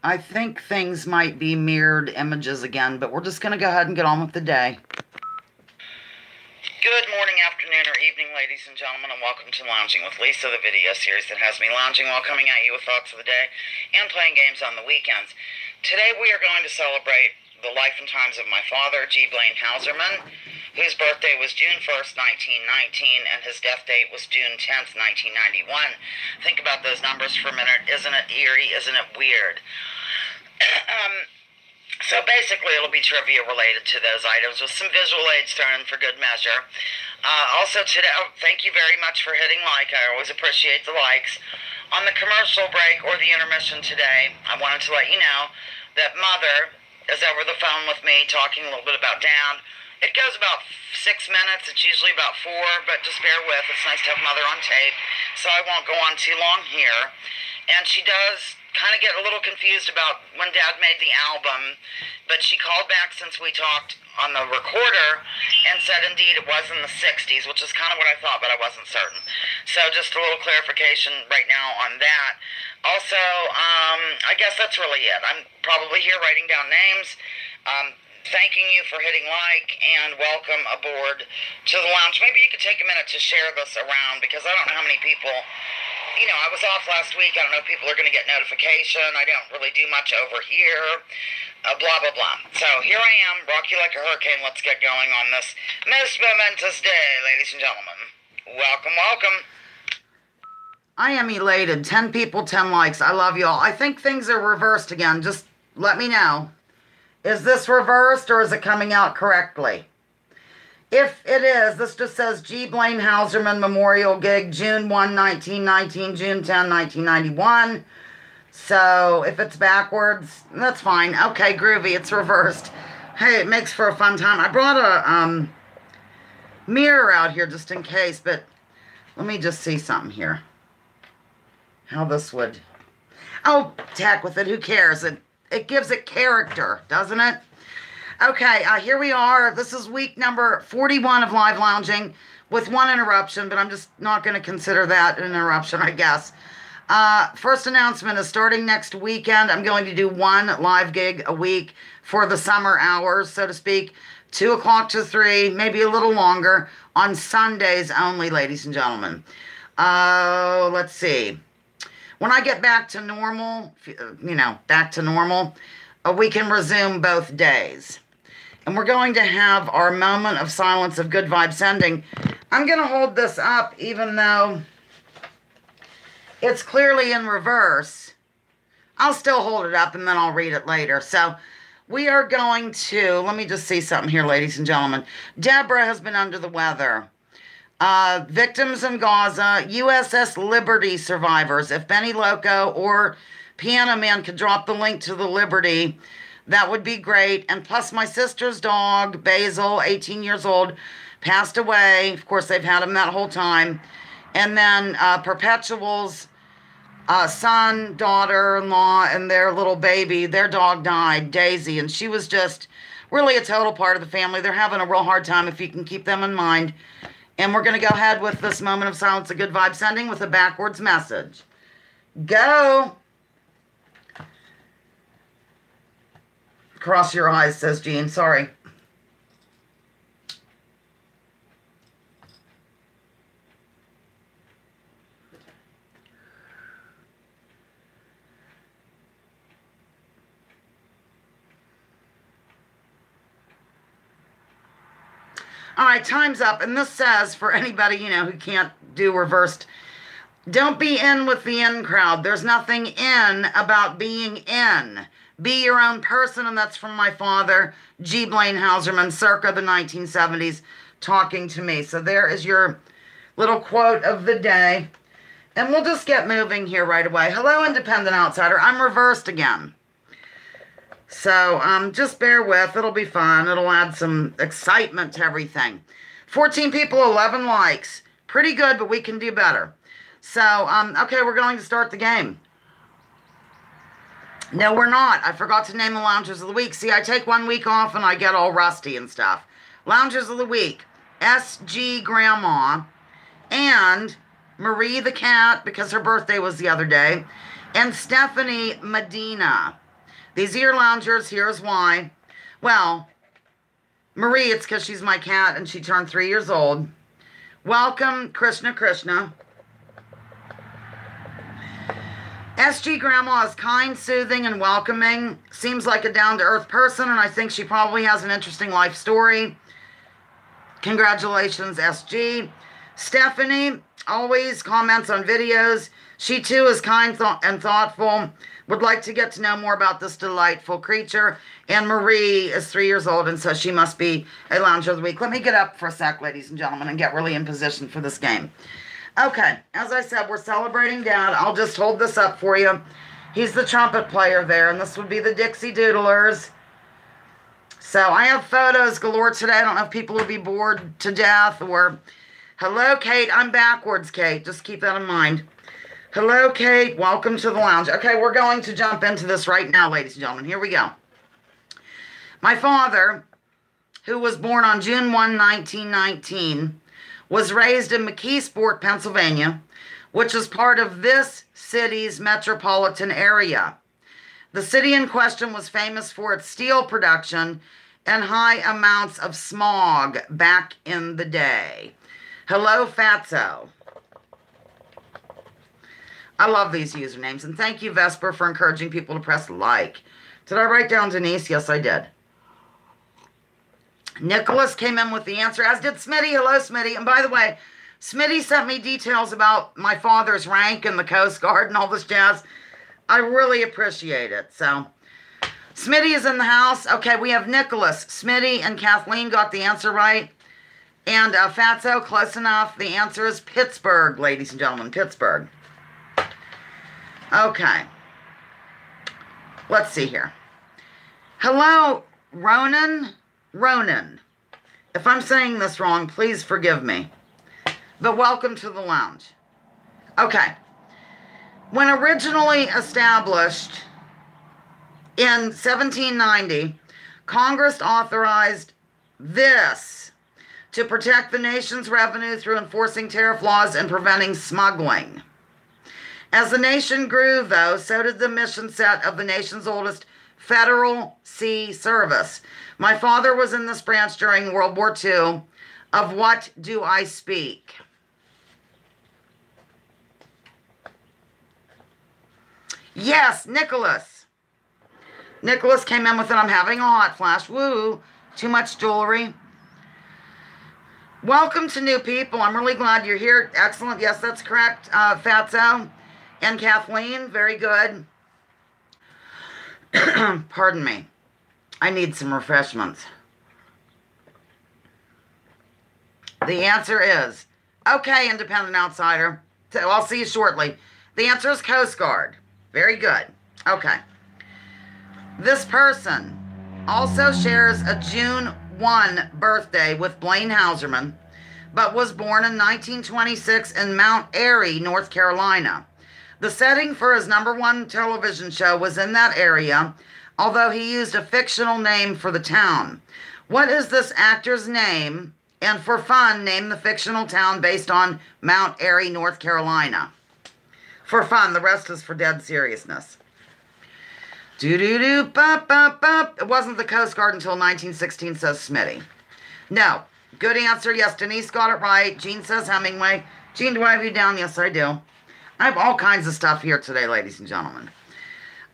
I think things might be mirrored images again, but we're just going to go ahead and get on with the day. Good morning, afternoon, or evening, ladies and gentlemen, and welcome to Lounging with Lisa, the video series that has me lounging while coming at you with thoughts of the day and playing games on the weekends. Today we are going to celebrate the life and times of my father, G. Blaine Houserman, whose birthday was June 1st, 1919, and his death date was June 10th, 1991. Think about those numbers for a minute. Isn't it eerie? Isn't it weird? So basically, it'll be trivia related to those items with some visual aids thrown in for good measure. Also today, thank you very much for hitting like. I always appreciate the likes. On the commercial break or the intermission today, I wanted to let you know that Mother is over the phone with me talking a little bit about Dad. It goes about 6 minutes. It's usually about 4, but just bear with. It's nice to have Mother on tape, so I won't go on too long here. And she does kind of get a little confused about when Dad made the album, but she called back since we talked on the recorder and said indeed it was in the 60s, which is kind of what I thought, but I wasn't certain. So just a little clarification right now on that. Also, I guess that's really it. I'm probably here writing down names. Thanking you for hitting like and welcome aboard to the lounge. Maybe you could take a minute to share this around, because I don't know how many people, you know, I was off last week. I don't know if people are going to get notification. I don't really do much over here. Blah, blah, blah. So here I am, rock you like a hurricane. Let's get going on this most momentous day, ladies and gentlemen. Welcome, welcome. I am elated. 10 people, 10 likes. I love you all. I think things are reversed again. Just let me know. Is this reversed or is it coming out correctly? If it is, this just says G. Blaine Houserman Memorial Gig, June 1, 1919, June 10, 1991. So if it's backwards, that's fine. Okay, groovy, it's reversed. Hey, it makes for a fun time. I brought a mirror out here just in case, but let me just see something here. How this would... Oh, tack with it, who cares? It gives it character, doesn't it? Okay, here we are. This is week number 41 of live lounging with one interruption, but I'm just not going to consider that an interruption, I guess. First announcement is starting next weekend. I'm going to do one live gig a week for the summer hours, so to speak, 2 o'clock to 3, maybe a little longer, on Sundays only, ladies and gentlemen. Let's see. When I get back to normal, we can resume both days. And we're going to have our moment of silence of good vibe sending. I'm going to hold this up even though it's clearly in reverse. I'll still hold it up and then I'll read it later. So we are going to, let me just see something here, ladies and gentlemen. Deborah has been under the weather. Victims in Gaza, USS Liberty survivors. If Benny Loco or Piano Man could drop the link to the Liberty, that would be great. And plus my sister's dog, Basil, 18 years old, passed away. Of course, they've had him that whole time. And then Perpetual's son, daughter-in-law, and their little baby, their dog died, Daisy. And she was just really a total part of the family. They're having a real hard time if you can keep them in mind. And we're going to go ahead with this moment of silence, a good vibe sending with a backwards message. Go! Cross your eyes, says Jean. Sorry. All right, time's up. And this says, for anybody, who can't do reversed, don't be in with the in crowd. There's nothing in about being in. Be your own person, and that's from my father, G. Blaine Houserman, circa the 1970s, talking to me. So there is your little quote of the day. And we'll just get moving here right away. Hello, Independent Outsider. I'm reversed again. So just bear with. It'll be fun. It'll add some excitement to everything. 14 people, 11 likes. Pretty good, but we can do better. So, okay, we're going to start the game. No, we're not. I forgot to name the Loungers of the Week. See, I take 1 week off and I get all rusty and stuff. Loungers of the Week. S.G. Grandma and Marie the Cat, because her birthday was the other day, and Stephanie Medina. These are your loungers. Here's why. Well, Marie, it's because she's my cat and she turned 3 years old. Welcome, Krishna Krishna. SG Grandma is kind, soothing, and welcoming. Seems like a down-to-earth person, and I think she probably has an interesting life story. Congratulations, SG. Stephanie always comments on videos. She, too, is kind and thoughtful. Would like to get to know more about this delightful creature. And Marie is 3 years old, and so she must be a lounger of the week. Let me get up for a sec, ladies and gentlemen, and get really in position for this game. Okay, as I said, we're celebrating Dad. I'll just hold this up for you. He's the trumpet player there, and this would be the Dixie Doodlers. So I have photos galore today. I don't know if people will be bored to death or... Hello, Kate. I'm backwards, Kate. Just keep that in mind. Hello, Kate. Welcome to the lounge. Okay, we're going to jump into this right now, ladies and gentlemen. Here we go. My father, who was born on June 1, 1919... was raised in McKeesport, Pennsylvania, which is part of this city's metropolitan area. The city in question was famous for its steel production and high amounts of smog back in the day. Hello, Fatso. I love these usernames, and thank you, Vesper, for encouraging people to press like. Did I write down Denise? Yes, I did. Nicholas came in with the answer, as did Smitty. Hello, Smitty. And by the way, Smitty sent me details about my father's rank in the Coast Guard and all this jazz. I really appreciate it. So, Smitty is in the house. Okay, we have Nicholas, Smitty, and Kathleen got the answer right. And Fatso, close enough. The answer is Pittsburgh, ladies and gentlemen. Pittsburgh. Okay. Let's see here. Hello, Ronan. If I'm saying this wrong, please forgive me. But welcome to the lounge. Okay. When originally established in 1790, Congress authorized this to protect the nation's revenue through enforcing tariff laws and preventing smuggling. As the nation grew, though, so did the mission set of the nation's oldest Federal Sea Service. My father was in this branch during World War II. Of what do I speak? Yes, Nicholas. Nicholas came in with it. I'm having a hot flash. Woo, too much jewelry. Welcome to new people. I'm really glad you're here. Excellent. Yes, that's correct. Fatso and Kathleen, very good. Pardon me. I need some refreshments. The answer is, okay, independent outsider. So I'll see you shortly. The answer is Coast Guard. Very good. Okay. This person also shares a June 1 birthday with Blaine Houserman, but was born in 1926 in Mount Airy, North Carolina. The setting for his #1 television show was in that area, although he used a fictional name for the town. What is this actor's name? And for fun, name the fictional town based on Mount Airy, North Carolina. For fun, the rest is for dead seriousness. Do-do-do, bop, bop, bop. It wasn't the Coast Guard until 1916, says Smitty. No. Good answer. Yes, Denise got it right. Jean says Hemingway. Jean, do I have you down? Yes, I do. I have all kinds of stuff here today, ladies and gentlemen.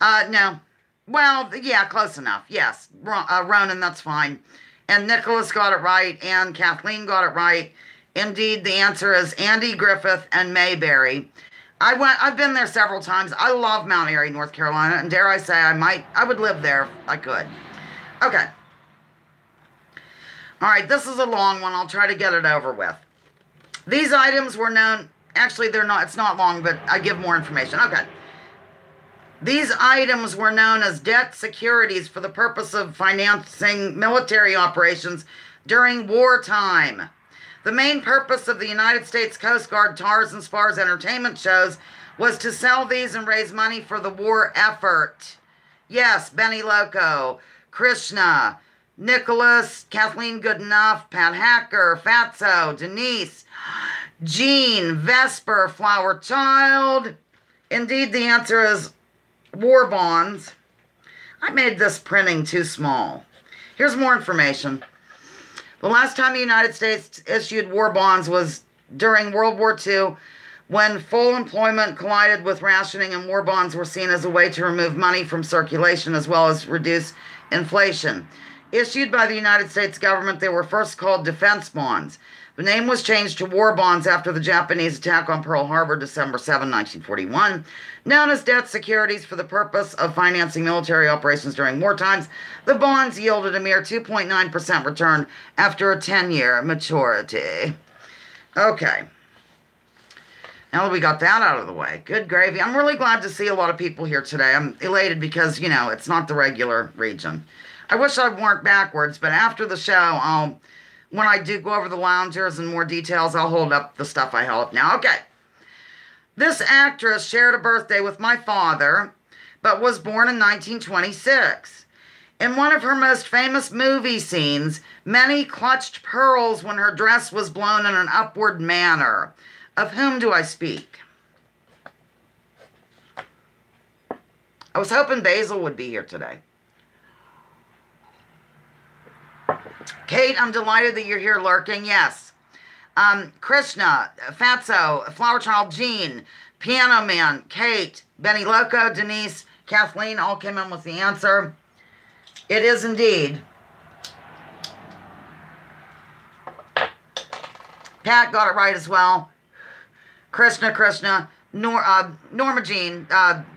No. Well, yeah, close enough. Yes. Ronan, that's fine. And Nicholas got it right, and Kathleen got it right. Indeed, the answer is Andy Griffith and Mayberry. I've been there several times. I love Mount Airy, North Carolina, and dare I say I would live there if I could. Okay. All right, this is a long one. I'll try to get it over with. These items were known, actually it's not long, but I give more information. Okay. These items were known as debt securities for the purpose of financing military operations during wartime. The main purpose of the United States Coast Guard TARS and SPARS entertainment shows was to sell these and raise money for the war effort. Yes, Benny Loco, Krishna, Nicholas, Kathleen Goodenough, Pat Hacker, Fatso, Denise, Jean, Vesper, Flower Child. Indeed, the answer is war bonds. I made this printing too small. Here's more information. The last time the United States issued war bonds was during World War II, when full employment collided with rationing, and war bonds were seen as a way to remove money from circulation as well as reduce inflation. Issued by the United States government, they were first called defense bonds. The name was changed to war bonds after the Japanese attack on Pearl Harbor, December 7, 1941. Known as debt securities for the purpose of financing military operations during war times, the bonds yielded a mere 2.9% return after a 10-year maturity. Okay. Now that we got that out of the way, good gravy. I'm really glad to see a lot of people here today. I'm elated because, you know, it's not the regular region. I wish I weren't backwards, but after the show, when I do go over the loungers and more details, I'll hold up the stuff I held up now. Okay. This actress shared a birthday with my father, but was born in 1926. In one of her most famous movie scenes, many clutched pearls when her dress was blown in an upward manner. Of whom do I speak? I was hoping Basil would be here today. Kate, I'm delighted that you're here lurking. Yes. Krishna, Fatso, Flower Child, Jean, Piano Man, Kate, Benny Loco, Denise, Kathleen all came in with the answer. It is indeed. Pat got it right as well. Krishna, Norma Jean,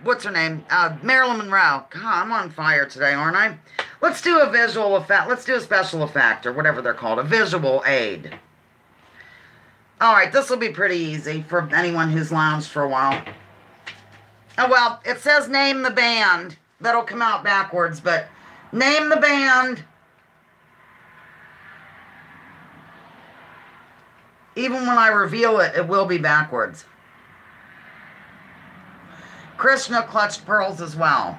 what's her name? Marilyn Monroe. God, I'm on fire today, aren't I? Let's do a visual effect. Let's do a special effect, or whatever they're called, a visual aid. All right, this will be pretty easy for anyone who's lounged for a while. Oh, well, it says name the band. That'll come out backwards, but name the band. Even when I reveal it, it will be backwards. Krishna clutched pearls as well.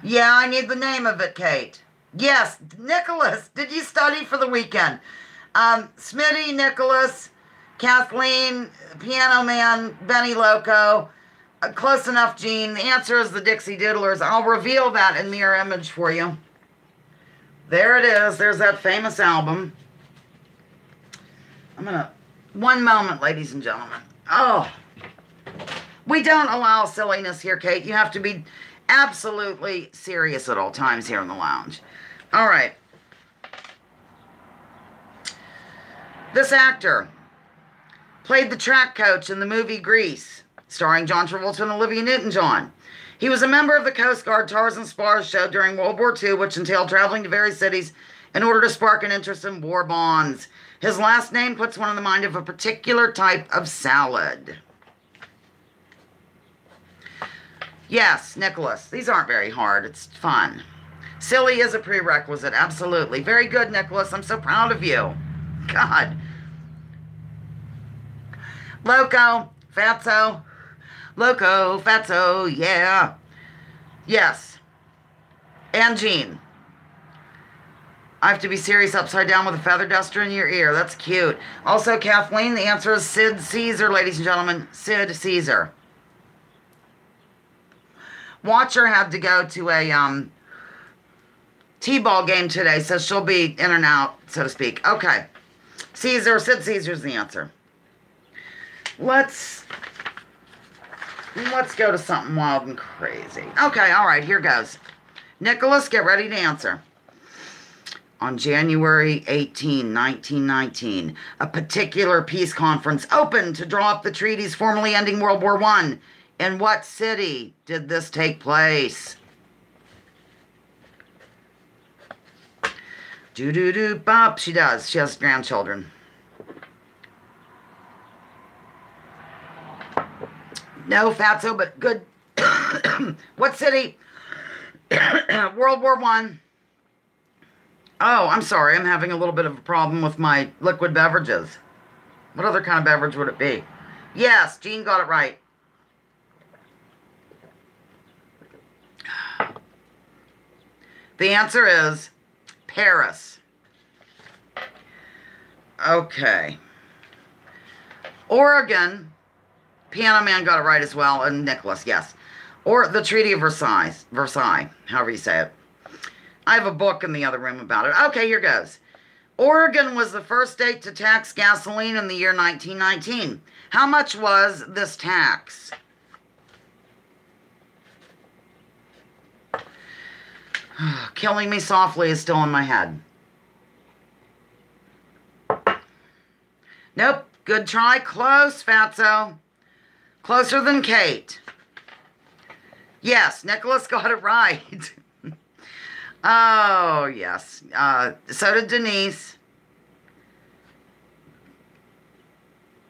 Yeah, I need the name of it, Kate. Yes, Nicholas. Did you study for the weekend? Smitty, Nicholas, Kathleen, Piano Man, Benny Loco. Close enough, Jean. The answer is the Dixie Diddlers. I'll reveal that in mirror image for you. There it is. There's that famous album. One moment, ladies and gentlemen. Oh, we don't allow silliness here, Kate. You have to be absolutely serious at all times here in the lounge. All right. This actor played the track coach in the movie Grease, starring John Travolta and Olivia Newton-John. He was a member of the Coast Guard Tarzan Spars show during World War II, which entailed traveling to various cities in order to spark an interest in war bonds. His last name puts one in the mind of a particular type of salad. Yes, Nicholas. These aren't very hard. It's fun. Silly is a prerequisite. Absolutely. Very good, Nicholas. I'm so proud of you. God. Loco. Fatso. Loco. Fatso. Yeah. Yes. And Jean. I have to be serious upside down with a feather duster in your ear. That's cute. Also, Kathleen, the answer is Sid Caesar, ladies and gentlemen. Sid Caesar. Watcher had to go to a T-ball game today, so she'll be in and out, so to speak. Okay. Caesar, Sid Caesar's the answer. Let's go to something wild and crazy. Okay, all right, here goes. Nicholas, get ready to answer. On January 18, 1919, a particular peace conference opened to draw up the treaties formally ending World War I. In what city did this take place? Bop. She does. She has grandchildren. No, Fatso, but good. What city? World War I. Oh, I'm sorry. I'm having a little bit of a problem with my liquid beverages. What other kind of beverage would it be? Yes, Jean got it right. The answer is Paris. Okay. Oregon. Piano Man got it right as well. And Nicholas, yes. Or the Treaty of Versailles, however you say it. I have a book in the other room about it. Okay, here goes. Oregon was the first state to tax gasoline in the year 1919. How much was this tax? Killing Me Softly is still in my head. Nope. Good try. Close, Fatso. Closer than Kate. Yes, Nicholas got it right. Oh, yes. So did Denise.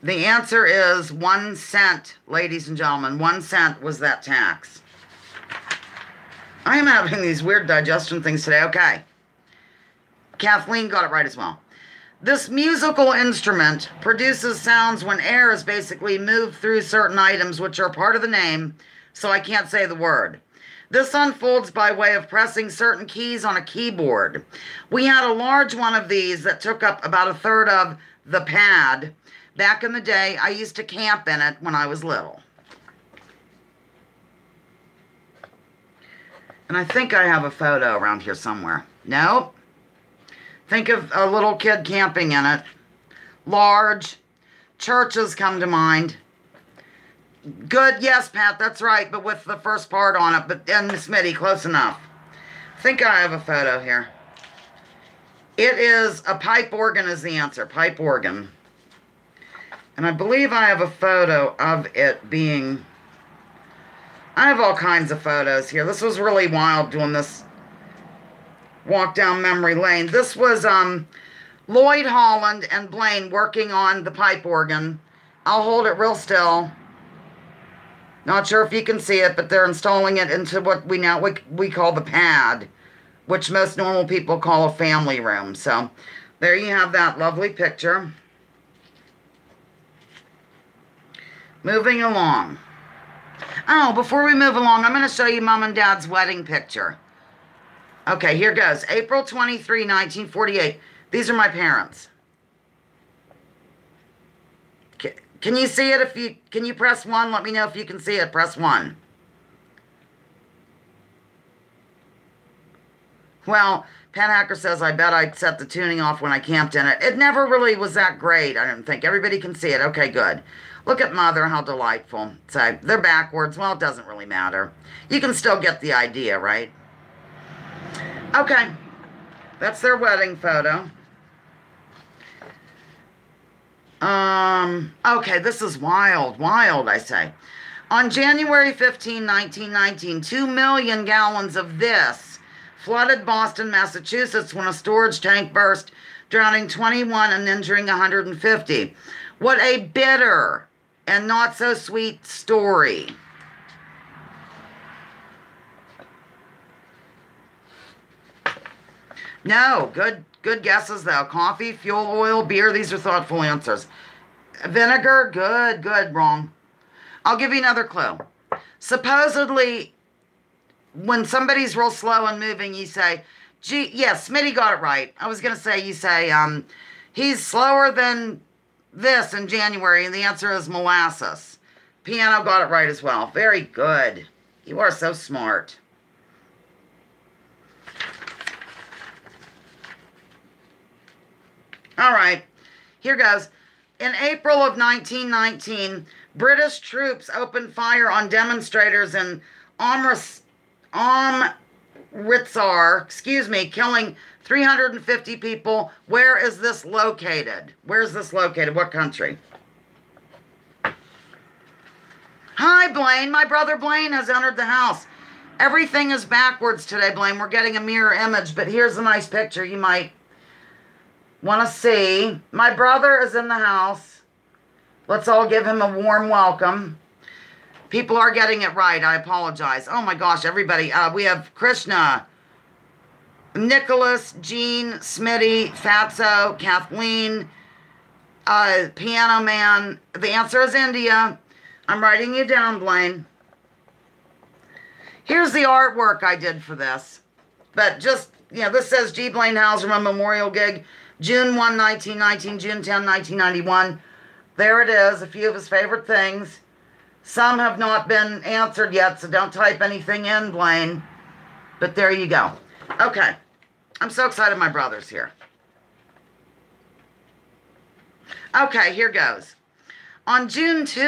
The answer is 1 cent, ladies and gentlemen. 1 cent was that tax. I am having these weird digestion things today. Okay. Kathleen got it right as well. This musical instrument produces sounds when air is basically moved through certain items which are part of the name, so I can't say the word. This unfolds by way of pressing certain keys on a keyboard. We had a large one of these that took up about 1/3 of the pad. Back in the day, I used to camp in it when I was little. And I think I have a photo around here somewhere. Nope. Think of a little kid camping in it. Large. Churches come to mind. Good, yes, Pat, that's right, but with the first part on it. But and Miss Mitty, close enough. I think I have a photo here. It is a pipe organ is the answer. Pipe organ. And I believe I have a photo of it being... I have all kinds of photos here. This was really wild doing this walk down memory lane. This was Lloyd Holland and Blaine working on the pipe organ. I'll hold it real still. Not sure if you can see it, but they're installing it into what we call the pad, which most normal people call a family room. So there you have that lovely picture. Moving along. Oh, before we move along, I'm going to show you Mom and Dad's wedding picture. Okay, here goes. April 23, 1948. These are my parents. Can you see it? Can you press 1? Let me know if you can see it. Press 1. Well, Pat Hacker says, I bet I'd set the tuning off when I camped in it. It never really was that great, I don't think. Everybody can see it. Okay, good. Look at Mother, how delightful. So, they're backwards. Well, it doesn't really matter. You can still get the idea, right? Okay. That's their wedding photo. Okay, this is wild, I say. On January 15, 1919, 2 million gallons of this flooded Boston, Massachusetts when a storage tank burst, drowning 21 and injuring 150. What a bitter and not so sweet story. No, good guesses though. Coffee, fuel oil, beer, these are thoughtful answers. Vinegar, good, wrong. I'll give you another clue. Supposedly, when somebody's real slow and moving, you say, gee, yes, Smitty got it right. I was going to say, you say, he's slower than this in January, and the answer is molasses. Piano got it right as well. Very good. You are so smart. All right, here goes. In April of 1919, British troops opened fire on demonstrators in Amritsar, killing 350 people. Where is this located? Where is this located? What country? Hi, Blaine. My brother Blaine has entered the house. Everything is backwards today, Blaine. We're getting a mirror image, but here's a nice picture you might want to see. My brother is in the house. Let's all give him a warm welcome. People are getting it right. I apologize. Oh my gosh, everybody. We have Krishna, Nicholas, Jean, Smitty, Fatso, Kathleen, Piano Man. The answer is India. I'm writing you down, Blaine. Here's the artwork I did for this. But just, you know, this says G. Blaine Houserman Memorial Gig, June 1, 1919, June 10, 1991. There it is, a few of his favorite things. Some have not been answered yet, so don't type anything in, Blaine. But there you go. Okay. I'm so excited my brother's here. Okay, here goes. On June 2,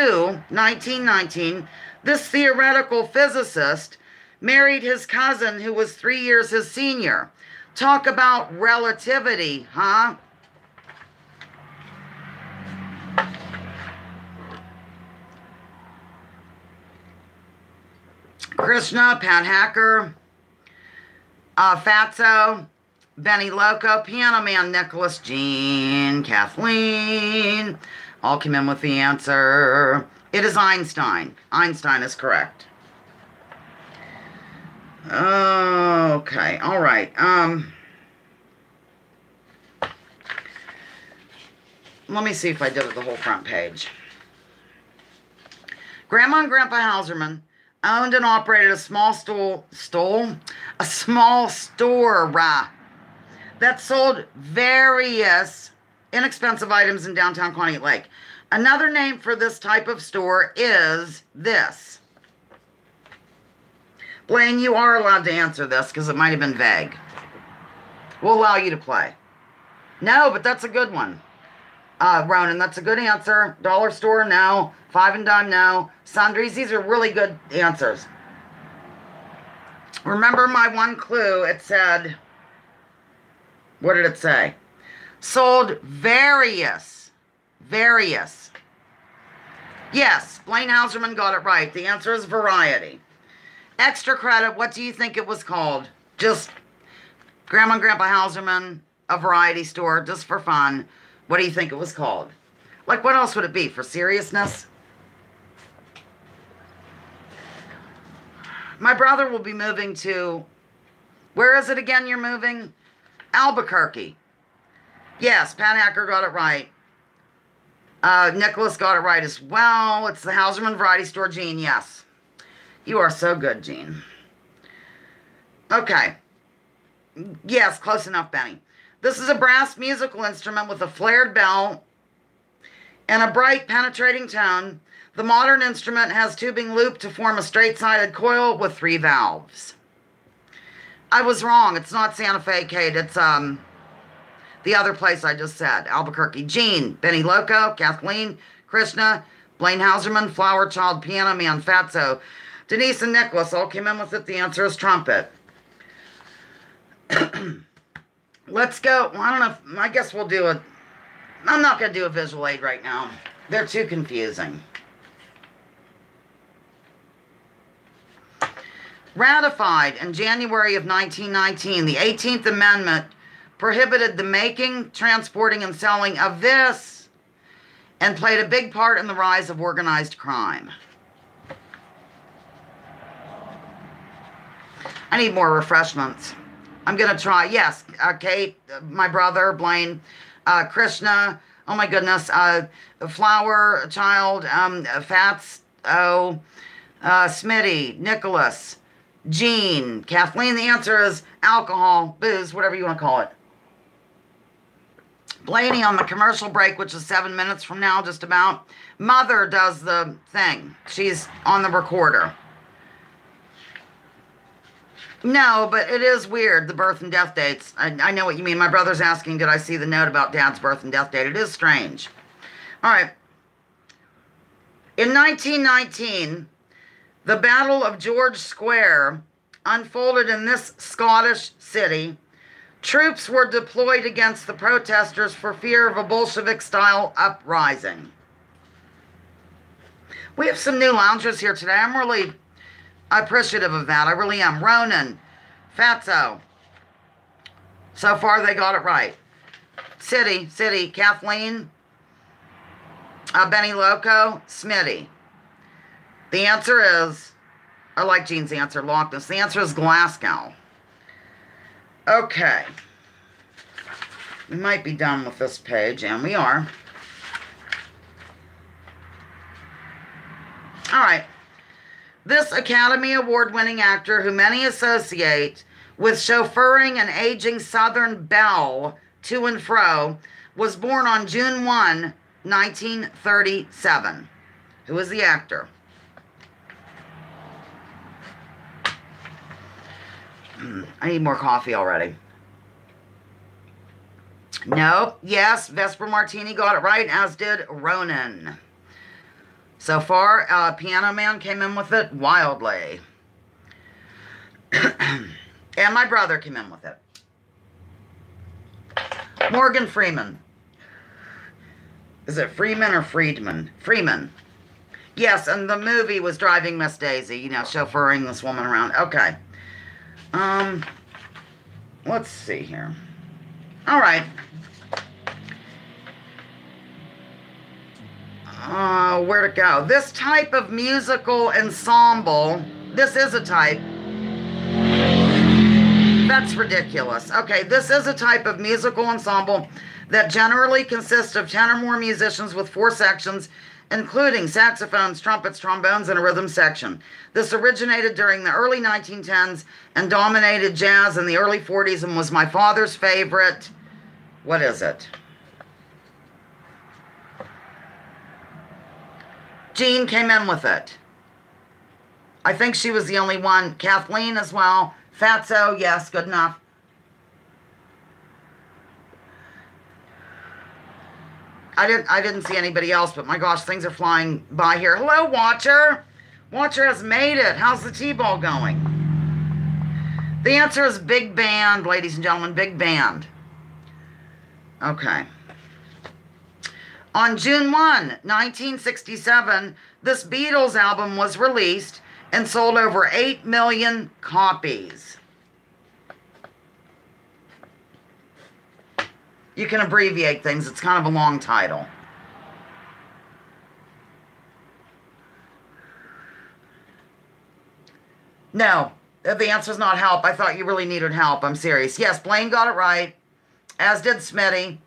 1919, this theoretical physicist married his cousin who was 3 years his senior. Talk about relativity, huh? Krishna, Pat Hacker, Fatso, Benny Loco, Piano Man, Nicholas, Jean, Kathleen, all came in with the answer. It is Einstein. Einstein is correct. Okay, all right. Let me see if I did it the whole front page. Grandma and Grandpa Houserman owned and operated a small store that sold various inexpensive items in downtown Conneaut Lake. Another name for this type of store is this. Blaine, you are allowed to answer this because it might have been vague. We'll allow you to play. No, but that's a good one. Ronan, that's a good answer. Dollar store, no. Five and dime, no. Sundries, these are really good answers. Remember my one clue, it said, what did it say? Sold various. Yes, Blaine Houserman got it right. The answer is variety. Extra credit, what do you think it was called? Just Grandma and Grandpa Houserman, a variety store, just for fun. What do you think it was called? Like, what else would it be? For seriousness? My brother will be moving to, where is it again you're moving? Albuquerque. Yes, Pat Hacker got it right. Nicholas got it right as well. It's the Houserman Variety Store, Gene. Yes. You are so good, Gene. Okay. Yes, close enough, Benny. This is a brass musical instrument with a flared bell and a bright penetrating tone. The modern instrument has tubing looped to form a straight-sided coil with 3 valves. I was wrong. It's not Santa Fe, Kate. It's the other place I just said, Albuquerque. Jean, Benny Loco, Kathleen, Krishna, Blaine Houserman, Flower Child, Piano Man, Fatso, Denise and Nicholas all came in with it. The answer is trumpet. Let's go. Well, I don't know. I guess we'll do a... I'm not going to do a visual aid right now. They're too confusing. Ratified in January of 1919, the 18th Amendment prohibited the making, transporting, and selling of this and played a big part in the rise of organized crime. I need more refreshments. I'm going to try, yes, Kate, my brother, Blaine, Krishna, oh my goodness, Flower Child, Fats, Smitty, Nicholas, Jean, Kathleen. The answer is alcohol, booze, whatever you want to call it. Blaney on the commercial break, which is 7 minutes from now, just about. Mother does the thing. She's on the recorder. No, but it is weird, the birth and death dates. I know what you mean. My brother's asking, did I see the note about Dad's birth and death date? It is strange. All right. In 1919, the Battle of George Square unfolded in this Scottish city. Troops were deployed against the protesters for fear of a Bolshevik-style uprising. We have some new loungers here today. I'm really appreciative of that. I really am. Ronan, Fatso. So far, they got it right. City, Kathleen, Benny Loco, Smitty. The answer is, I like Jean's answer, Loch Ness. The answer is Glasgow. Okay. We might be done with this page, and we are. All right. This Academy Award-winning actor, who many associate with chauffeuring an aging Southern belle to and fro, was born on June 1, 1937. Who is the actor? I need more coffee already. Nope. Yes, Vesper Martini got it right, as did Ronan. So far, Piano Man came in with it wildly. And my brother came in with it. Morgan Freeman. Is it Freeman or Friedman? Freeman. Yes, and the movie was Driving Miss Daisy, you know, chauffeuring this woman around. Okay. Let's see here. All right. Where'd it go? This type of musical ensemble, this is a type. That's ridiculous. Okay, this is a type of musical ensemble that generally consists of 10 or more musicians with 4 sections, including saxophones, trumpets, trombones, and a rhythm section. This originated during the early 1910s and dominated jazz in the early 40s and was my father's favorite. What is it? Jean came in with it. I think she was the only one. Kathleen as well. Fatso, yes, good enough. I didn't see anybody else, but my gosh, things are flying by here. Hello, Watcher. Watcher has made it. How's the T-ball going? The answer is big band, ladies and gentlemen, big band. Okay. On June 1, 1967, this Beatles album was released and sold over 8 million copies. You can abbreviate things. It's kind of a long title. No, the answer is not help. I thought you really needed help. I'm serious. Yes, Blaine got it right, as did Smitty,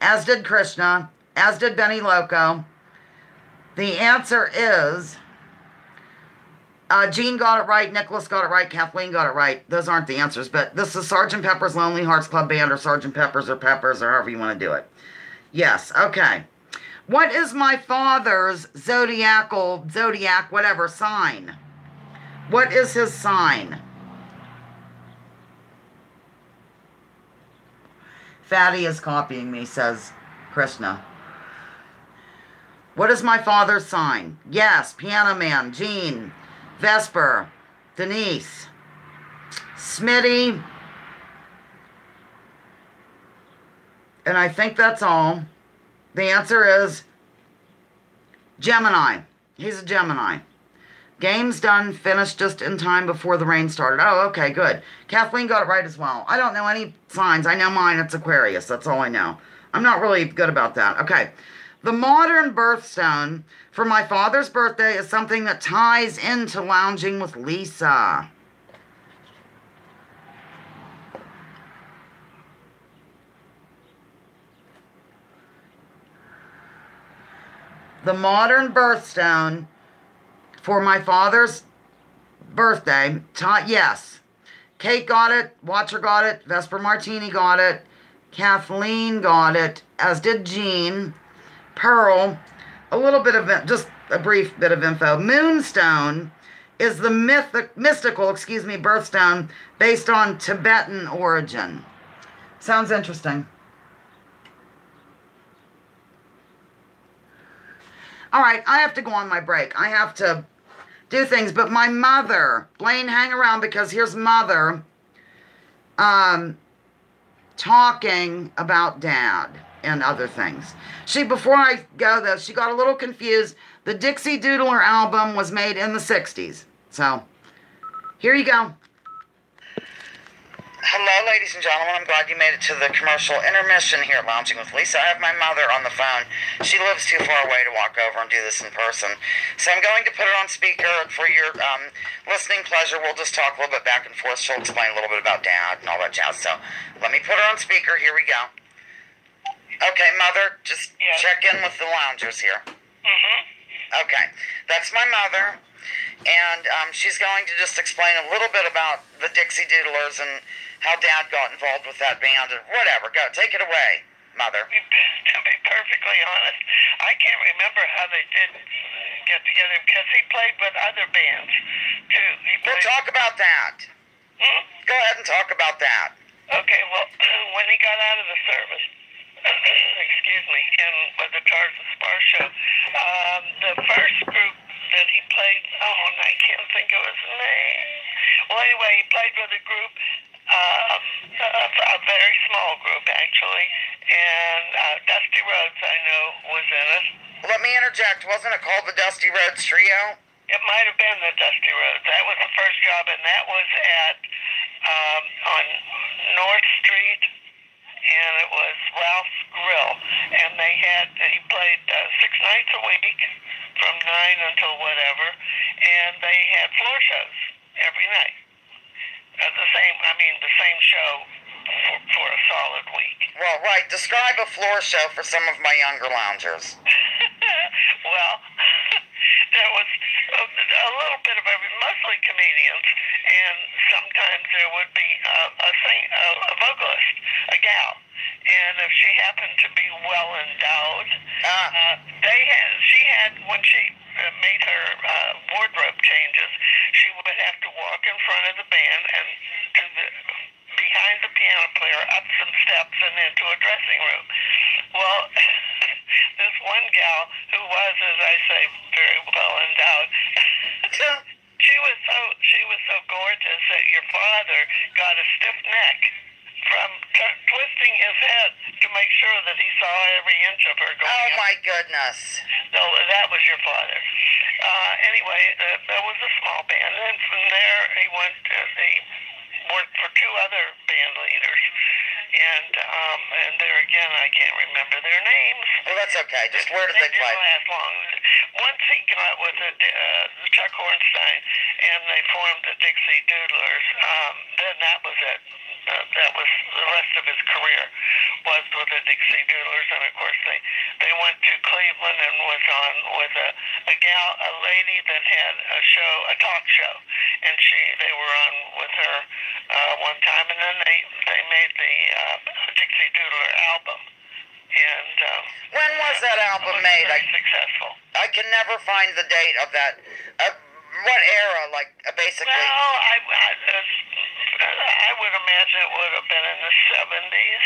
as did Krishna, as did Benny Loco. The answer is... Jean got it right, Nicholas got it right, Kathleen got it right. Those aren't the answers, but this is Sgt. Pepper's Lonely Hearts Club Band or Sgt. Pepper's or Peppers or however you want to do it. Yes, okay. What is my father's zodiac, whatever, sign? What is his sign? Fatty is copying me, says Krishna. What is my father's sign? Yes, Piano Man, Jean, Vesper, Denise, Smitty, and I think that's all. The answer is Gemini. He's a Gemini. Game's done, finished just in time before the rain started. Oh, okay, good. Kathleen got it right as well. I don't know any signs. I know mine, it's Aquarius. That's all I know. I'm not really good about that. Okay. The modern birthstone for my father's birthday is something that ties into lounging with Lisa. The modern birthstone for my father's birthday, yes. Kate got it, Watcher got it, Vesper Martini got it, Kathleen got it, as did Jean. Pearl, a little bit of, just a brief bit of info. Moonstone is the mystical birthstone based on Tibetan origin. Sounds interesting. All right, I have to go on my break. I have to do things, but my mother, Blaine, hang around because here's Mother talking about Dad and other things. Before I go though, she got a little confused. The Dixie Doodler album was made in the 60s. So, here you go. Hello, ladies and gentlemen. I'm glad you made it to the commercial intermission here at Lounging with Lisa. I have my mother on the phone. She lives too far away to walk over and do this in person. So I'm going to put her on speaker for your listening pleasure. We'll just talk a little bit back and forth. She'll explain a little bit about Dad and all that jazz. So let me put her on speaker. Here we go. Okay, Mother, just check in with the loungers here. Okay, that's my mother, and she's going to just explain a little bit about the Dixie Doodlers and how Dad got involved with that band and whatever. Go, take it away, Mother. To be perfectly honest, I can't remember how they did get together because he played with other bands, too. We'll talk about that. go ahead and talk about that. Okay, well, when he got out of the service, excuse me, and with the Tarzan Spar show, the first group that he played, I can't think of his name. Well, anyway, he played with a group, a very small group, actually, and Dusty Rhodes, I know, was in it. Let me interject. Wasn't it called the Dusty Rhodes Trio? It might have been the Dusty Rhodes. That was the first job, and that was at on North Street, and it was Ralph's Grill. And he played 6 nights a week from 9 until whatever, and they had floor shows every night. The same show for a solid week. Well, right. Describe a floor show for some of my younger loungers. Well, there was a little bit of mostly comedians, and sometimes there would be a vocalist, a gal, and if she happened to be well endowed, she had when she made her wardrobe changes, she would have to walk in front of the band and behind the piano player, up some steps and into a dressing room. Well, this one gal who was, as I say, very well endowed, she was so gorgeous that your father got a stiff neck from twisting his head to make sure that he saw every inch of her going. Oh my goodness! No, that was your father. Anyway, there was a small band, and from there he worked for 2 other band leaders, and there again I can't remember their names. Well, that's okay. Just where did they play? Didn't last long. Once he got with Chuck Hornstein, and they formed the Dixie Doodlers, then that was it. That was the rest of his career was with the Dixie Doodlers, and of course they went to Cleveland and was on with a lady that had a talk show, and they were on with her one time, and then they made the Dixie Doodler album. And when was that album made? Very successful. I can never find the date of that. What era? Basically. Well, I would imagine it would have been in the 70s.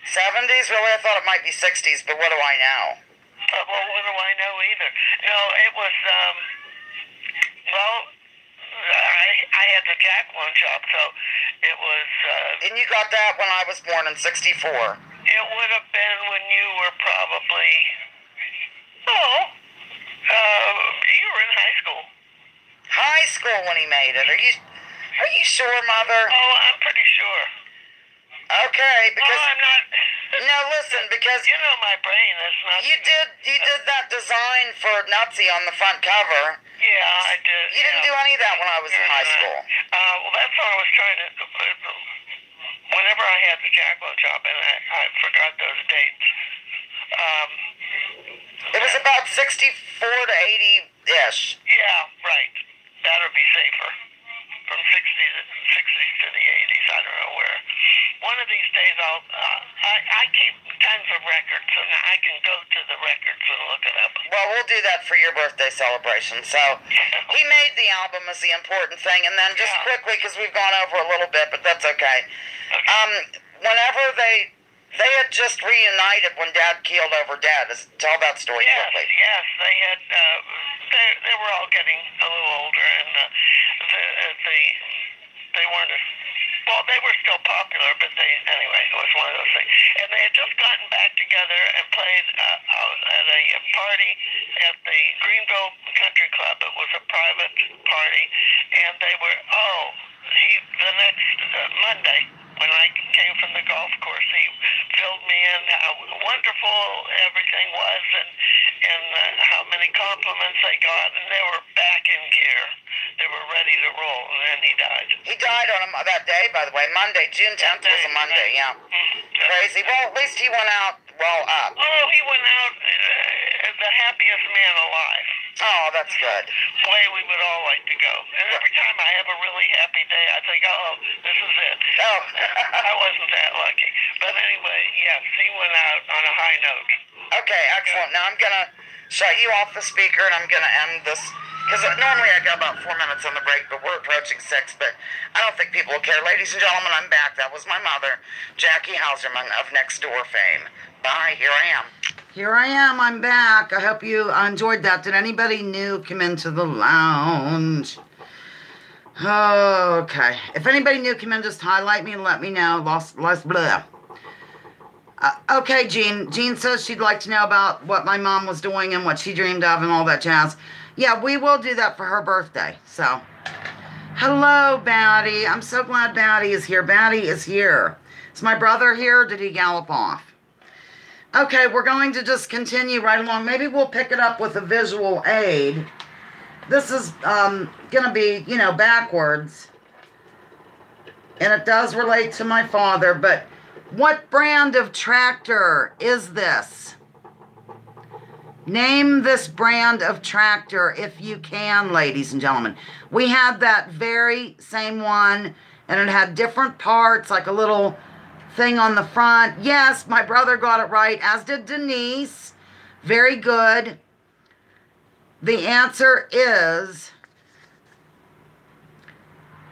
70s? Really? I thought it might be 60s, but what do I know? Well, what do I know either? No, it was, I had the Jacqueline shop, so it was... and you got that when I was born in 64. It would have been when you were probably... you were in high school. High school when he made it. Are you sure, Mother? Oh, I'm pretty sure. Okay, because... No, I'm not... No, listen, because... You know my brain is not... You did that design for Nutsy on the front cover. Yeah, I did. You didn't do any of that when I was in high school. Well, that's what I was trying to... Whenever I had the Jacqueline shop, and I forgot those dates. It was about 64 to 80-ish. Yeah, right. That would be safer. From 60s to the 80s, I don't know where. One of these days, I keep tons of records, and I can go to the records and look it up. Well, we'll do that for your birthday celebration. So, he made the album as the important thing, and then just quickly, because we've gone over a little bit, but that's okay. Whenever they had just reunited when Dad keeled over Dad. Tell that story quickly. Yes, they had. They were all getting a little older, and they weren't as well. They were still popular, but anyway, it was one of those things. And they had just gotten back together and played at a party at the Greenville Country Club. It was a private party, and they were the next Monday. When I came from the golf course, he filled me in how wonderful everything was and how many compliments they got, and they were back in gear. They were ready to roll, and then he died. He died on that day, by the way, Monday. June 10th was a Monday, yeah. Crazy. Well, at least he went out well up. Oh, he went out the happiest man alive. Oh, that's good. Way we would all like to go. And every time I have a really happy day, I think, this is it. Oh. I wasn't that lucky. But anyway, yes, he went out on a high note. Okay, excellent. Now I'm going to shut you off the speaker, and I'm going to end this Because normally I got about 4 minutes on the break, but we're approaching 6. But I don't think people will care. Ladies and gentlemen, I'm back. That was my mother, Jackie Houserman of Next Door fame. Bye. Here I am. Here I am. I'm back. I hope you enjoyed that. Did anybody new come into the lounge? Okay. If anybody new come in, just highlight me and let me know. Blah. Okay, Jean. Jean says she'd like to know about what my mom was doing and what she dreamed of and all that jazz. Yeah, we will do that for her birthday. So, hello, Batty. I'm so glad Batty is here. Batty is here. Is my brother here, or did he gallop off? Okay, we're going to just continue right along. Maybe we'll pick it up with a visual aid. This is going to be, you know, backwards. And it does relate to my father, but what brand of tractor is this? Name this brand of tractor if you can, ladies and gentlemen. We had that very same one, and it had different parts, like a little thing on the front. Yes, my brother got it right, as did Denise. Very good. The answer is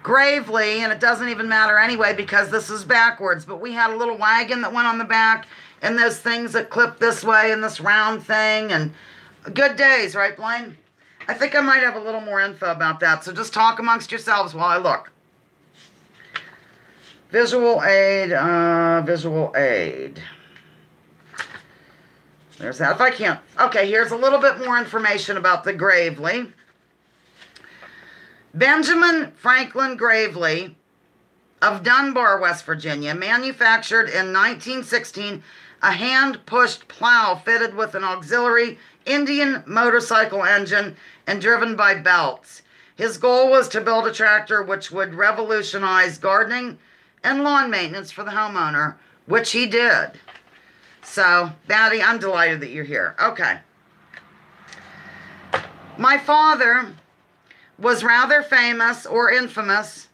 Gravely, and it doesn't even matter anyway because this is backwards, but we had a little wagon that went on the back and those things that clip this way and this round thing, and good days, right, Blaine? I think I might have a little more info about that, so just talk amongst yourselves while I look. Visual aid, visual aid. There's that. If I can't. Okay, here's a little bit more information about the Gravely. Benjamin Franklin Gravely of Dunbar, West Virginia, manufactured in 1916 a hand-pushed plow fitted with an auxiliary Indian motorcycle engine and driven by belts. His goal was to build a tractor which would revolutionize gardening and lawn maintenance for the homeowner, which he did. So, Batty, I'm delighted that you're here. Okay. My father was rather famous or infamous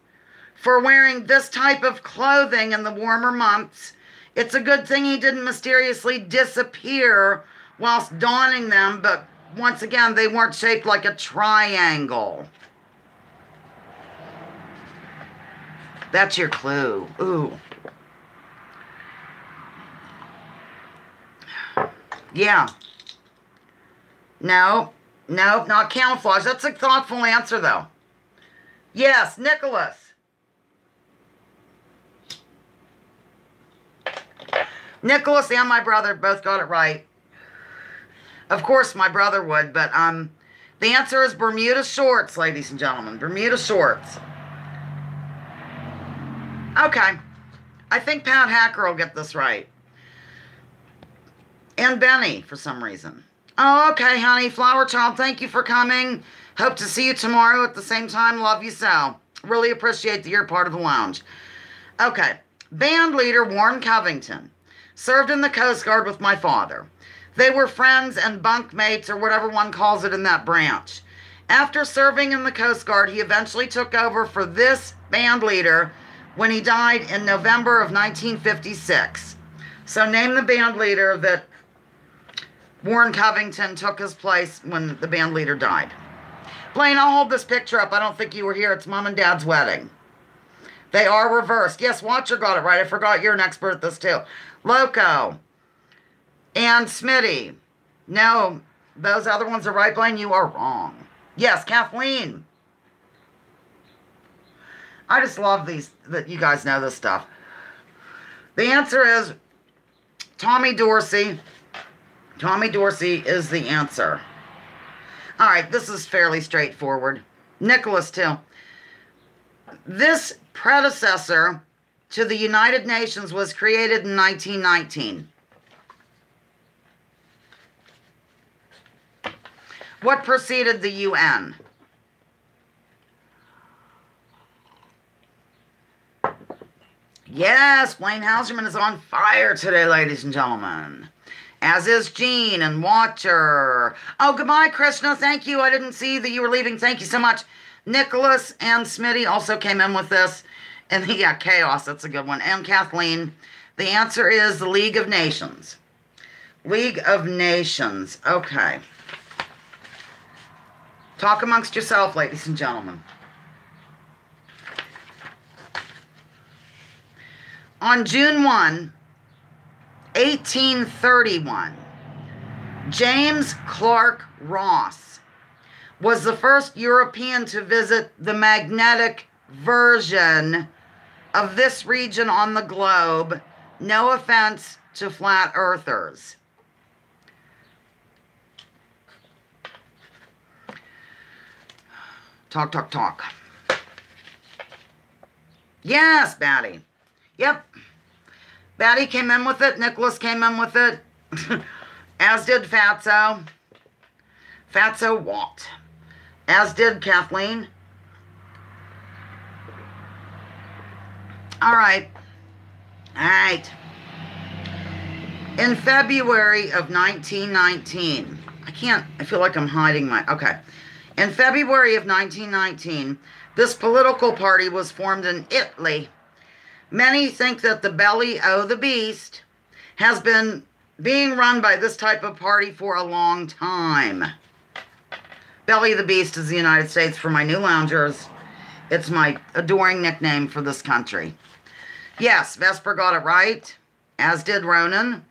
for wearing this type of clothing in the warmer months. It's a good thing he didn't mysteriously disappear whilst donning them, but once again, they weren't shaped like a triangle. That's your clue. Ooh. Yeah. No. Nope, not camouflage. That's a thoughtful answer, though. Yes, Nicholas. Nicholas and my brother both got it right. Of course, my brother would, but the answer is Bermuda shorts, ladies and gentlemen. Bermuda shorts. Okay. I think Pat Hacker will get this right. And Benny, for some reason. Oh, okay, honey. Flower Child, thank you for coming. Hope to see you tomorrow at the same time. Love you so. Really appreciate that you're part of the lounge. Okay. Band leader Warren Covington served in the Coast Guard with my father. They were friends and bunkmates, or whatever one calls it in that branch. After serving in the Coast Guard, he eventually took over for this band leader when he died in November of 1956. So name the band leader that Warren Covington took his place when the band leader died. Blaine, I'll hold this picture up. I don't think you were here. It's Mom and Dad's wedding. They are reversed. Yes, Watcher got it right. I forgot you're an expert at this too. Loco and Smitty. No, those other ones are right, Blaine. You are wrong. Yes, Kathleen. I just love these, that you guys know this stuff. The answer is Tommy Dorsey. Tommy Dorsey is the answer. All right, this is fairly straightforward. Nicholas, too. This predecessor to the United Nations was created in 1919. What preceded the UN? Yes, Blaine Houserman is on fire today, ladies and gentlemen. As is Jean and Watcher. Oh, goodbye, Krishna. Thank you. I didn't see that you were leaving. Thank you so much. Nicholas and Smitty also came in with this. And yeah, Chaos. That's a good one. And Kathleen. The answer is the League of Nations. League of Nations. Okay. Talk amongst yourself, ladies and gentlemen. On June 1, 1831, James Clark Ross was the first European to visit the magnetic version of this region on the globe. No offense to flat earthers. Talk, talk, talk. Yes, Batty. Yep. Batty came in with it. Nicholas came in with it. As did Fatso. Fatso walked. As did Kathleen. All right. All right. In February of 1919, I feel like I'm hiding my, okay. In February of 1919, this political party was formed in Italy. Many think that the belly o' the beast has been being run by this type of party for a long time. Belly of the Beast is the United States for my new loungers. It's my adoring nickname for this country. Yes, Vesper got it right, as did Ronan.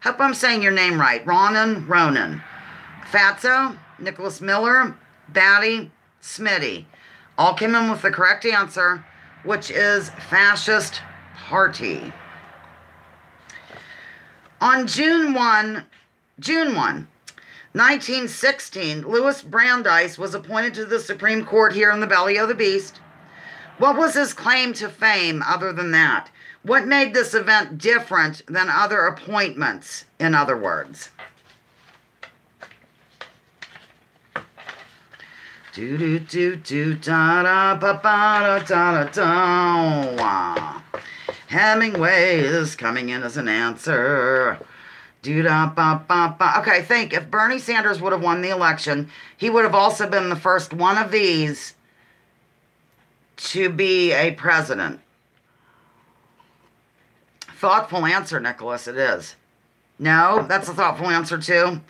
Hope I'm saying your name right. Ronan. Fatso, Nicholas Miller, Batty, Smitty. All came in with the correct answer, which is fascist party. On June 1, 1916, Louis Brandeis was appointed to the Supreme Court here in the belly of the beast. What was his claim to fame other than that? What made this event different than other appointments, in other words? Do do do do da da ba ba da da da. Hemingway is coming in as an answer. Do da ba ba ba. Okay, think if Bernie Sanders would have won the election, he would have also been the first one of these to be a president. Thoughtful answer, Nicholas. It is. No, that's a thoughtful answer too.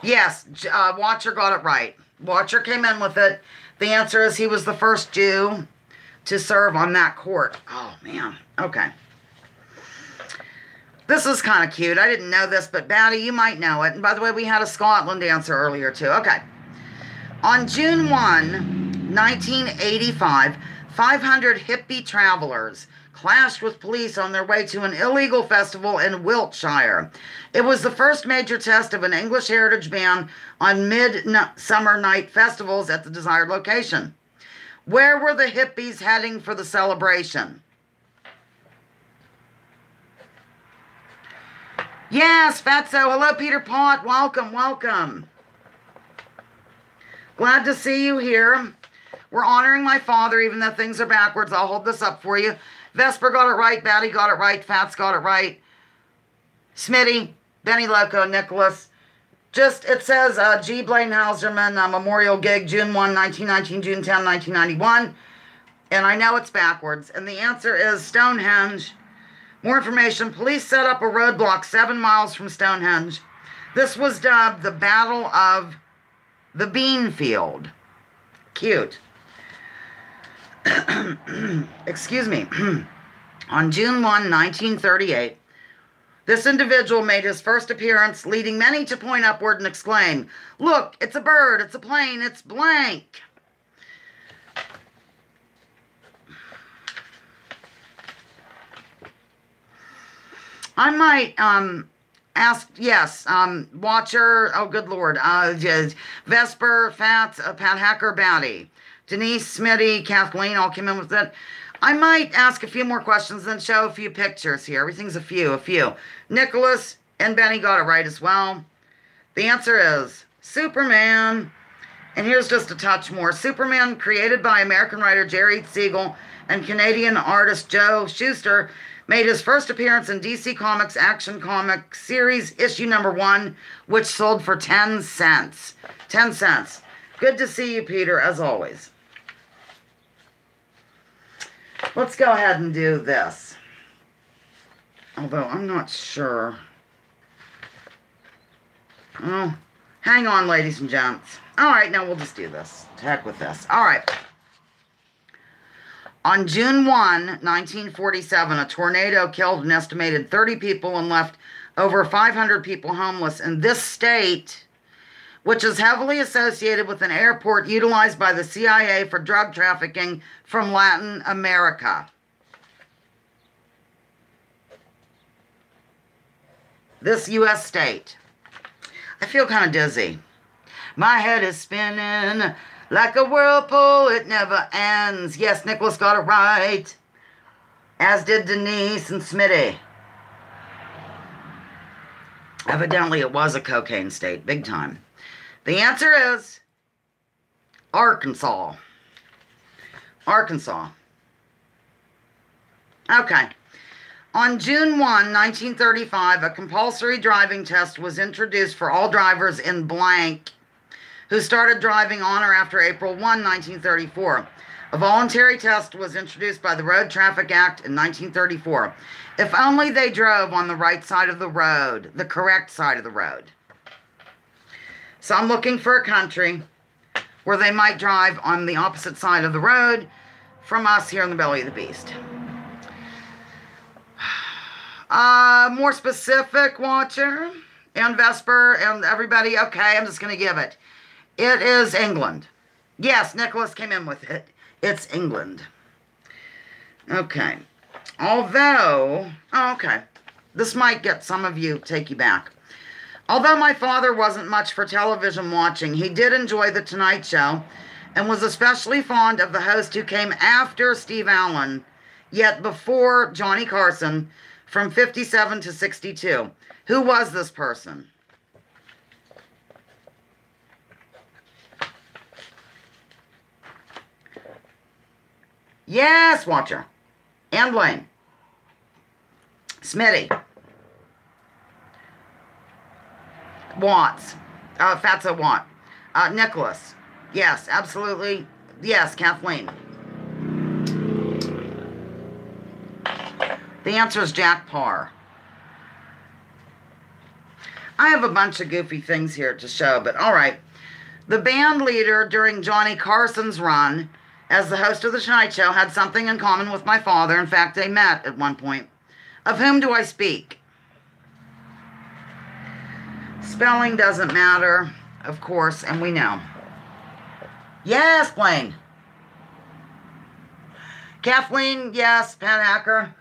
Yes, Watcher got it right. Watcher came in with it. The answer is he was the first Jew to serve on that court. Oh, man. Okay. This is kind of cute. I didn't know this, but Batty, you might know it. And by the way, we had a Scotland answer earlier, too. Okay. On June 1, 1985, 500 hippie travelers clashed with police on their way to an illegal festival in Wiltshire. It was the first major test of an English heritage ban on mid-summer night festivals at the desired location. Where were the hippies heading for the celebration? Yes, Fatso. Hello, Peter Pott. Welcome, welcome. Glad to see you here. We're honoring my father, even though things are backwards. I'll hold this up for you. Vesper got it right. Batty got it right. Fats got it right. Smitty, Benny Loco, Nicholas. Just, it says G. Blaine Houserman memorial gig, June 1, 1919, June 10, 1991. And I know it's backwards. And the answer is Stonehenge. More information. Police set up a roadblock 7 miles from Stonehenge. This was dubbed the Battle of the Bean Field. Cute. Excuse me. On June 1, 1938, this individual made his first appearance, leading many to point upward and exclaim, "Look, it's a bird, it's a plane, it's blank." I might ask, yes, Watcher, oh good Lord, Vesper, Fats, Pat Hacker, Batty, Denise, Smitty, Kathleen all came in with it. I might ask a few more questions and show a few pictures here. Everything's a few. Nicholas and Benny got it right as well. The answer is Superman. And here's just a touch more. Superman, created by American writer Jerry Siegel and Canadian artist Joe Shuster, made his first appearance in DC Comics Action Comic Series issue number 1, which sold for 10 cents. 10 cents. Good to see you, Peter, as always. Let's go ahead and do this. Although I'm not sure. Oh, hang on, ladies and gents. All right, now we'll just do this. To heck with this. All right. On June 1, 1947, a tornado killed an estimated 30 people and left over 500 people homeless in this state, which is heavily associated with an airport utilized by the CIA for drug trafficking from Latin America. This U.S. state. I feel kind of dizzy. My head is spinning like a whirlpool, it never ends. Yes, Nicholas got it right. As did Denise and Smitty. Evidently, it was a cocaine state, big time. The answer is Arkansas. Arkansas. Okay. On June 1, 1935, a compulsory driving test was introduced for all drivers in blank who started driving on or after April 1, 1934. A voluntary test was introduced by the Road Traffic Act in 1934. If only they drove on the right side of the road, the correct side of the road. So I'm looking for a country where they might drive on the opposite side of the road from us here in the belly of the beast. More specific, watcher and Vesper and everybody. Okay, I'm just going to give it. It is England. Yes, Nicholas came in with it. It's England. Okay. Although, okay, this might get some of you, take you back. Although my father wasn't much for television watching, he did enjoy The Tonight Show and was especially fond of the host who came after Steve Allen, yet before Johnny Carson, from 57 to 62. Who was this person? Yes, watcher. And Blaine. Smitty. Watts. Fatso Watt. Nicholas. Yes, absolutely. Yes, Kathleen. The answer is Jack Parr. I have a bunch of goofy things here to show, but all right. The band leader during Johnny Carson's run as the host of The Tonight Show had something in common with my father. In fact, they met at one point. Of whom do I speak? Spelling doesn't matter, of course, and we know. Yes, Blaine. Kathleen, yes. Pat Hacker.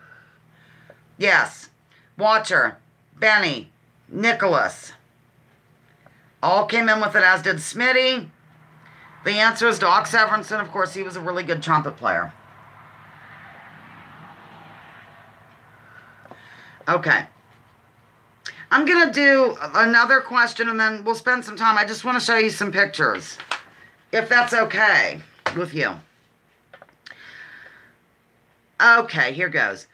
Yes. Watcher. Benny. Nicholas. All came in with it, as did Smitty. The answer is Doc Severinsen. Of course, he was a really good trumpet player. Okay. I'm going to do another question, and then we'll spend some time. I just want to show you some pictures, if that's okay with you. Okay, here goes.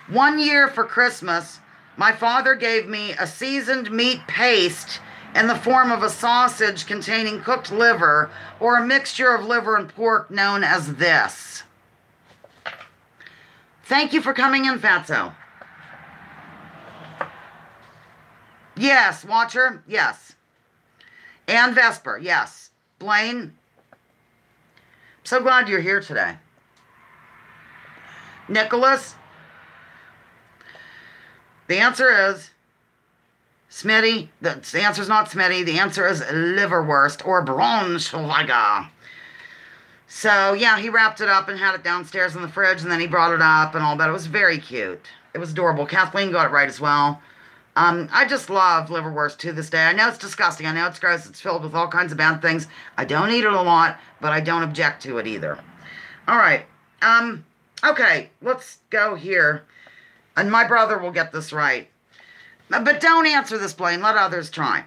One year for Christmas, my father gave me a seasoned meat paste in the form of a sausage containing cooked liver or a mixture of liver and pork known as this. Thank you for coming in, Fatso. Yes, Watcher, yes. And Vesper, yes. Blaine, so glad you're here today. Nicholas, the answer is Smitty. The answer is not Smitty. The answer is liverwurst or Braunschweiger. So, yeah, he wrapped it up and had it downstairs in the fridge, and then he brought it up and all that. It was very cute. It was adorable. Kathleen got it right as well. I just love liverwurst to this day. I know it's disgusting. I know it's gross. It's filled with all kinds of bad things. I don't eat it a lot, but I don't object to it either. All right. Okay, let's go here. And my brother will get this right. But don't answer this, Blaine. Let others try.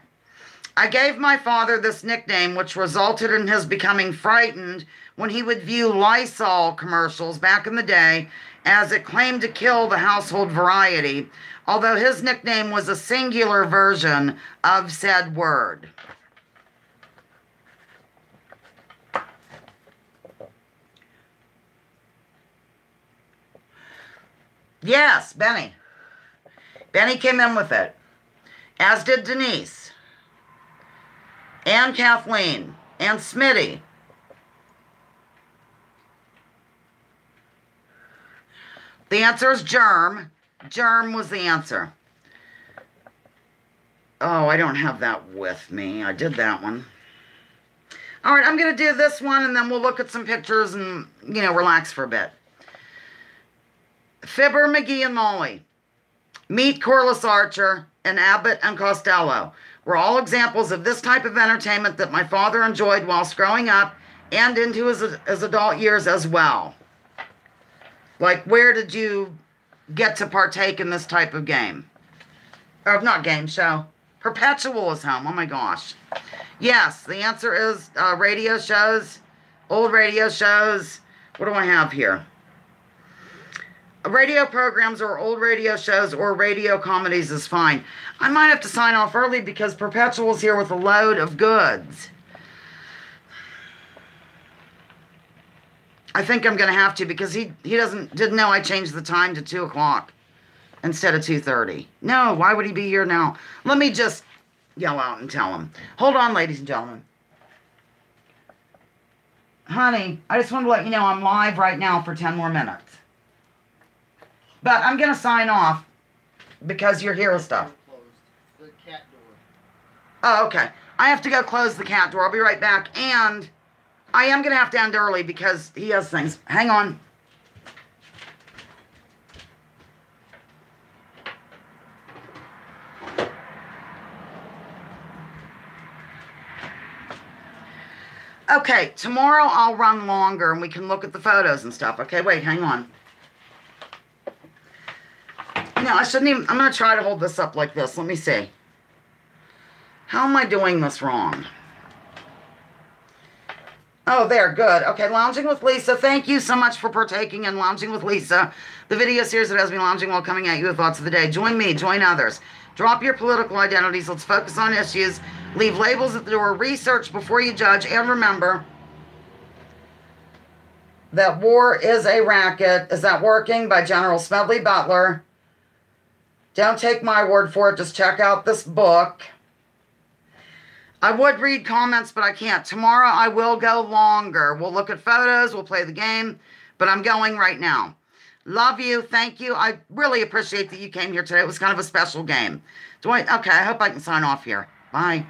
I gave my father this nickname, which resulted in his becoming frightened when he would view Lysol commercials back in the day, as it claimed to kill the household variety, although his nickname was a singular version of said word. Yes, Benny. Benny came in with it, as did Denise. and Kathleen, and Smitty. The answer is germ. Germ was the answer. Oh, I don't have that with me. I did that one. All right, I'm going to do this one, and then we'll look at some pictures and, relax for a bit. Fibber, McGee, and Molly. Meet Corliss Archer and Abbott and Costello were all examples of this type of entertainment that my father enjoyed whilst growing up and into his adult years as well. Like, where did you get to partake in this type of game? Or not game, show. Perpetual is home. Oh my gosh. Yes, the answer is radio shows, old radio shows. What do I have here? Radio programs or old radio shows or radio comedies is fine. I might have to sign off early because Perpetual's here with a load of goods. I think I'm going to have to because he didn't know I changed the time to 2 o'clock instead of 2:30. No, why would he be here now? Let me just yell out and tell him. Hold on, ladies and gentlemen. Honey, I just want to let you know I'm live right now for 10 more minutes. But I'm going to sign off because you're here with stuff. The cat door. Oh, okay. I have to go close the cat door. I'll be right back. And I am going to have to end early because he has things. Hang on. Okay, tomorrow I'll run longer and we can look at the photos and stuff. Okay, wait, hang on. No, I shouldn't even, I'm going to try to hold this up like this. Let me see. How am I doing this wrong? Oh, there, good. Okay, Lounging with Lisa. Thank you so much for partaking in Lounging with Lisa, the video series that has me lounging while coming at you with thoughts of the day. Join me, join others. Drop your political identities. Let's focus on issues. Leave labels at the door. Research before you judge. And remember that war is a racket. Is That Working? By General Smedley Butler. Don't take my word for it. Just check out this book. I would read comments, but I can't. Tomorrow I will go longer. We'll look at photos. We'll play the game. But I'm going right now. Love you. Thank you. I really appreciate that you came here today. It was kind of a special game. Okay, I hope I can sign off here. Bye.